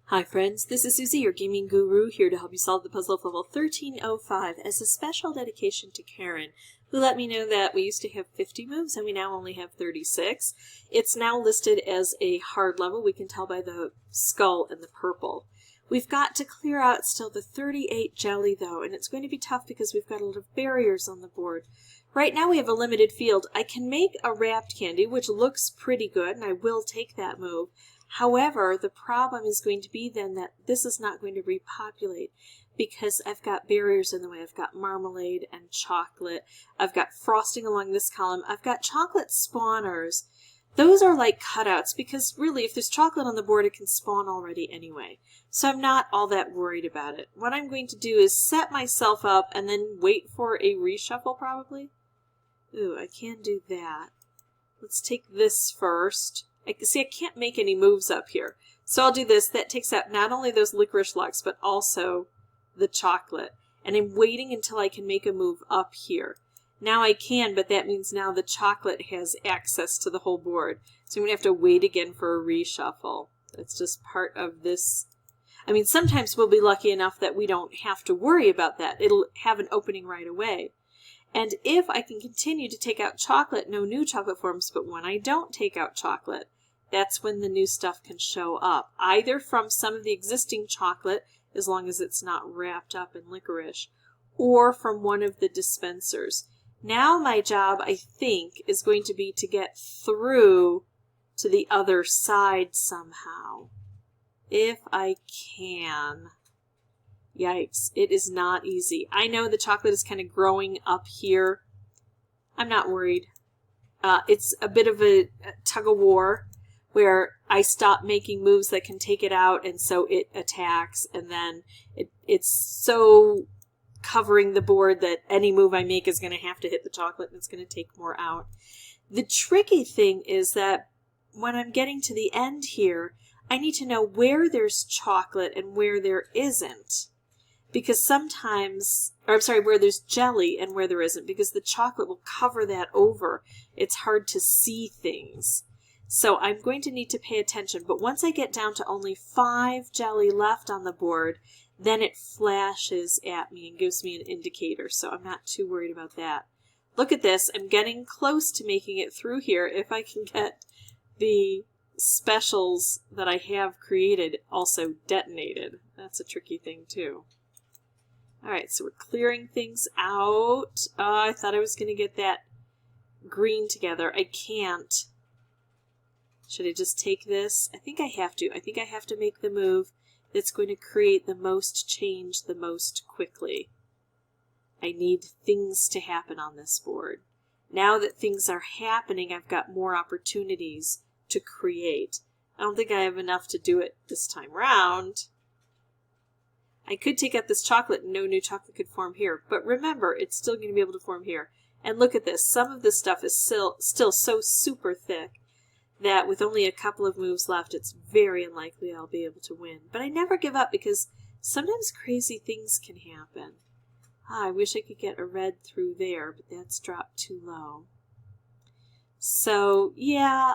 Hi friends, this is Susie, your gaming guru, here to help you solve the puzzle of level 1305 as a special dedication to Karen, who let me know that we used to have 50 moves and we now only have 36. It's now listed as a hard level, we can tell by the skull and the purple. We've got to clear out still the 38 jelly though, and it's going to be tough because we've got a lot of barriers on the board. Right now we have a limited field. I can make a wrapped candy, which looks pretty good, and I will take that move. However, the problem is going to be then that this is not going to repopulate because I've got barriers in the way. I've got marmalade and chocolate. I've got frosting along this column. I've got chocolate spawners. Those are like cutouts because really if there's chocolate on the board it can spawn already anyway. So I'm not all that worried about it. What I'm going to do is set myself up and then wait for a reshuffle probably. Ooh, I can do that. Let's take this first. See, I can't make any moves up here. So I'll do this. That takes out not only those licorice locks, but also the chocolate. And I'm waiting until I can make a move up here. Now I can, but that means now the chocolate has access to the whole board. So I'm going to have to wait again for a reshuffle. That's just part of this. I mean, sometimes we'll be lucky enough that we don't have to worry about that. It'll have an opening right away. And if I can continue to take out chocolate, no new chocolate forms, but when I don't take out chocolate, that's when the new stuff can show up, either from some of the existing chocolate, as long as it's not wrapped up in licorice, or from one of the dispensers. Now my job, I think, is going to be to get through to the other side somehow. If I can. Yikes, it is not easy. I know the chocolate is kind of growing up here. I'm not worried. It's a bit of a tug-of-war, where I stop making moves that can take it out, and so it attacks, and then it's so covering the board that any move I make is going to have to hit the chocolate, and it's going to take more out. The tricky thing is that when I'm getting to the end here, I need to know where there's chocolate and where there isn't. Because sometimes, where there's jelly and where there isn't, because the chocolate will cover that over. It's hard to see things. So I'm going to need to pay attention, but once I get down to only 5 jelly left on the board, then it flashes at me and gives me an indicator, so I'm not too worried about that. Look at this, I'm getting close to making it through here if I can get the specials that I have created also detonated. That's a tricky thing too. Alright, so we're clearing things out. I thought I was going to get that green together. I can't. Should I just take this? I think I have to. I think I have to make the move that's going to create the most change the most quickly. I need things to happen on this board. Now that things are happening, I've got more opportunities to create. I don't think I have enough to do it this time round. I could take out this chocolate and no new chocolate could form here, but remember, it's still going to be able to form here. And look at this. Some of this stuff is still so super thick that with only a couple of moves left, it's very unlikely I'll be able to win. But I never give up because sometimes crazy things can happen. I wish I could get a red through there, but that's dropped too low. So, yeah,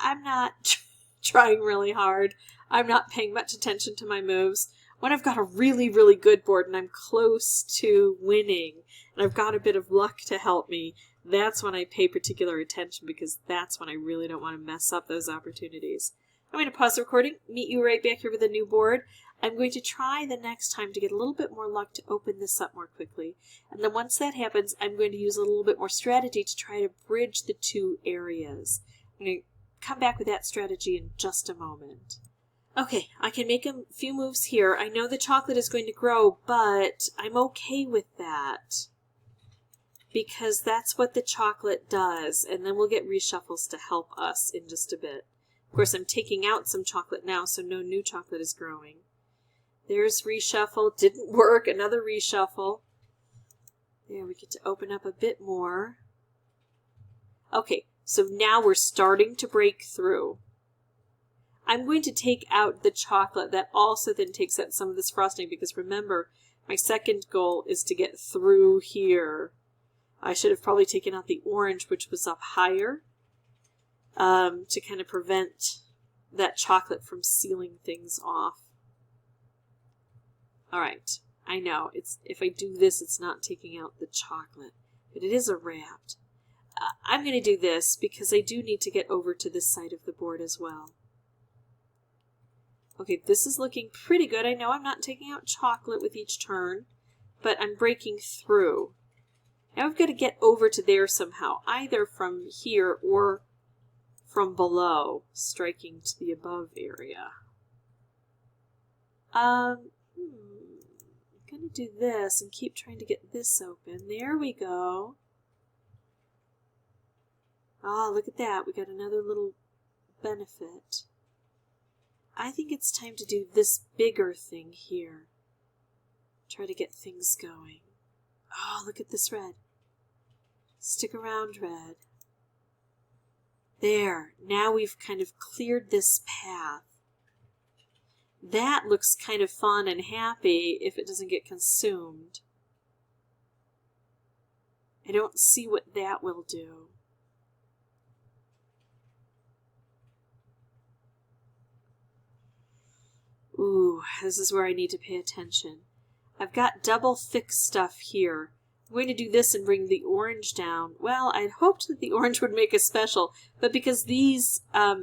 I'm not trying really hard. I'm not paying much attention to my moves. When I've got a really, really good board and I'm close to winning, and I've got a bit of luck to help me, that's when I pay particular attention because that's when I really don't want to mess up those opportunities. I'm going to pause the recording, meet you right back here with a new board. I'm going to try the next time to get a little bit more luck to open this up more quickly. And then once that happens, I'm going to use a little bit more strategy to try to bridge the two areas. I'm going to come back with that strategy in just a moment. Okay, I can make a few moves here. I know the chocolate is going to grow, but I'm okay with that, because that's what the chocolate does, and then we'll get reshuffles to help us in just a bit. Of course, I'm taking out some chocolate now, so no new chocolate is growing. There's reshuffle. Didn't work. Another reshuffle. There, we get to open up a bit more. Okay, so now we're starting to break through. I'm going to take out the chocolate. That also then takes out some of this frosting, because remember, my second goal is to get through here. I should have probably taken out the orange, which was up higher, to kind of prevent that chocolate from sealing things off. All right. I know, if I do this, it's not taking out the chocolate, but it is a wrapped. I'm going to do this because I do need to get over to this side of the board as well. Okay, this is looking pretty good. I know I'm not taking out chocolate with each turn, but I'm breaking through. Now I've got to get over to there somehow, either from here or from below, striking to the above area. I'm going to do this and keep trying to get this open. There we go. Oh, look at that. We got another little benefit. I think it's time to do this bigger thing here. Try to get things going. Oh, look at this red. Stick around, red. There. Now we've kind of cleared this path. That looks kind of fun and happy if it doesn't get consumed. I don't see what that will do. Ooh, this is where I need to pay attention. I've got double thick stuff here. I'm going to do this and bring the orange down. Well, I'd hoped that the orange would make a special, but because these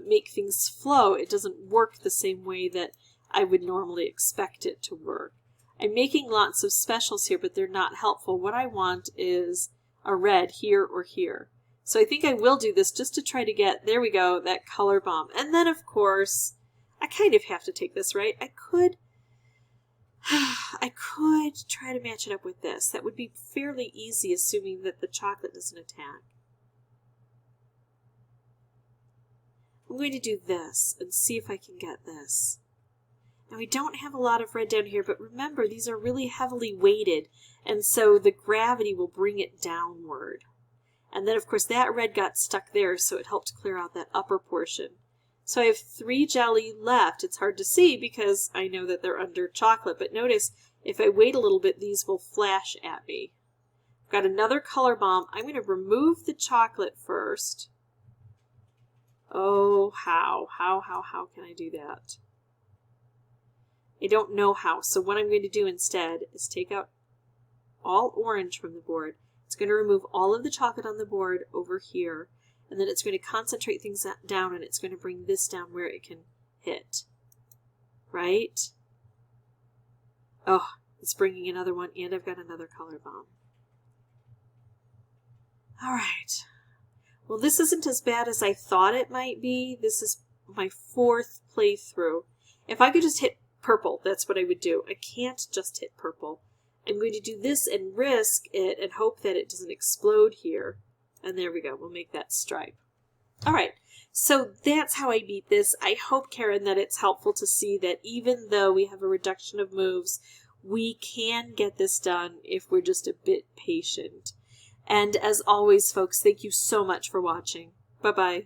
make things flow, it doesn't work the same way that I would normally expect it to work. I'm making lots of specials here, but they're not helpful. What I want is a red here or here. So I think I will do this just to try to get, there we go, that color bomb. And then, of course, I kind of have to take this, right? I could try to match it up with this. That would be fairly easy, assuming that the chocolate doesn't attack. I'm going to do this and see if I can get this. Now, we don't have a lot of red down here, but remember, these are really heavily weighted, and so the gravity will bring it downward. And then, of course, that red got stuck there, so it helped clear out that upper portion. So I have 3 jelly left. It's hard to see because I know that they're under chocolate, but notice if I wait a little bit, these will flash at me. I've got another color bomb. I'm going to remove the chocolate first. Oh, how can I do that? I don't know how, so what I'm going to do instead is take out all orange from the board. It's going to remove all of the chocolate on the board over here, and then it's going to concentrate things down, and it's going to bring this down where it can hit. Right? Oh, it's bringing another one, and I've got another color bomb. All right. Well, this isn't as bad as I thought it might be. This is my 4th playthrough. If I could just hit purple, that's what I would do. I can't just hit purple. I'm going to do this and risk it and hope that it doesn't explode here. And there we go. We'll make that stripe. All right. So that's how I beat this. I hope, Karen, that it's helpful to see that even though we have a reduction of moves, we can get this done if we're just a bit patient. And as always, folks, thank you so much for watching. Bye-bye.